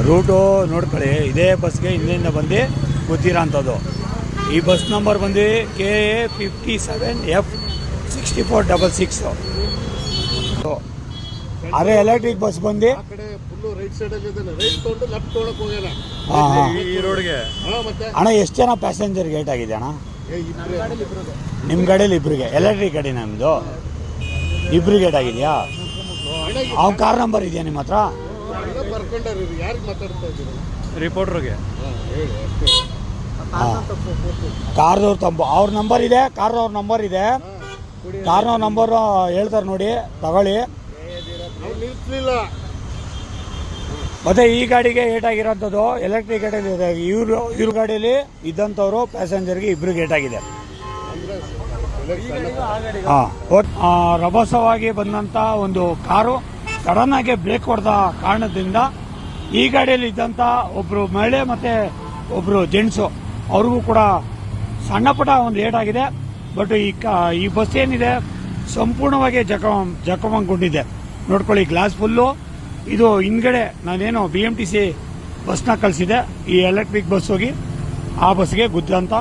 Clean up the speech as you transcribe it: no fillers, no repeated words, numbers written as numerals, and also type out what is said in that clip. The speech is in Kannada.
ರೂಟು ನೋಡ್ಕೊಳ್ಳಿ. ಇದೇ ಬಸ್ಗೆ ಹಿಂದೆಯಿಂದ ಬಂದು ಗೊತ್ತಿರೋ ಅಂಥದ್ದು. ಈ ಬಸ್ ನಂಬರ್ ಬಂದು KA57F6466. ಅದೇ ಎಲೆಕ್ಟ್ರಿಕ್ ಬಸ್ ಬಂದು ಅಣ್ಣ ಎಷ್ಟು ಜನ ಪ್ಯಾಸೆಂಜರ್ ಗೇಟ್ ಆಗಿದೆ ಅಣ್ಣ? ನಿಮ್ಮ ಗಾಡೀಲಿ ಇಬ್ರಿಗೆ, ಎಲೆಕ್ಟ್ರಿಕ್ ಗಾಡಿ ನಮ್ಮದು ಇಬ್ರು ಗೇಟ್ ಆಗಿದೆಯಾ? ಅವ್ನ ಕಾರ್ ನಂಬರ್ ಇದೆಯಾ ನಿಮ್ಮ ಹತ್ರ? ರಿಪೋರ್ಟ್ರಿಗೆ ಕಾರ್ದವ್ರ ಅವ್ರ ನಂಬರ್ ಇದೆ, ಕಾರ್ದವ್ರ ನಂಬರ್ ಇದೆ. ಕಾರ್ನವ್ರ ನಂಬರು ಹೇಳ್ತಾರೆ ನೋಡಿ, ತಗೊಳ್ಳಿ. ಮತ್ತೆ ಈ ಗಾಡಿಗೆ ಏಟಾಗಿರೋಂಥದ್ದು ಎಲೆಕ್ಟ್ರಿಕ್ ಗಾಡಿಯಲ್ಲಿ ಇದೆ. ಇವ್ರ ಗಾಡಿಯಲ್ಲಿ ಇದ್ದಂಥವ್ರು ಪ್ಯಾಸೆಂಜರ್ಗೆ ಇಬ್ರಿಗೆ ಏಟಾಗಿದೆ. ರಭಸವಾಗಿ ಬಂದಂಥ ಒಂದು ಕಾರು ಸಡನ್ ಆಗಿ ಬ್ರೇಕ್ ಹೊಡೆದ ಕಾರಣದಿಂದ ಈ ಗಾಡಿಯಲ್ಲಿ ಇದ್ದಂಥ ಒಬ್ರು ಮಹಿಳೆ ಮತ್ತೆ ಒಬ್ರು ಜೆಂಟ್ಸು ಅವ್ರಿಗೂ ಕೂಡ ಸಣ್ಣ ಪುಟ್ಟ ಒಂದು ಏಟಾಗಿದೆ. ಬಟ್ ಈ ಬಸ್ ಏನಿದೆ ಸಂಪೂರ್ಣವಾಗಿ ಜಖಮಗೊಂಡಿದೆ. ನೋಡ್ಕೊಳ್ಳಿ, ಗ್ಲಾಸ್ ಫುಲ್ಲು. ಇದು ಹಿಂದ್ಗಡೆ ನಾನೇನು BMTC ಬಸ್ನ ಕಳಿಸಿದೆ, ಈ ಎಲೆಕ್ಟ್ರಿಕ್ ಬಸ್ ಹೋಗಿ ಆ ಬಸ್ಗೆ ಗುದ್ದಂತ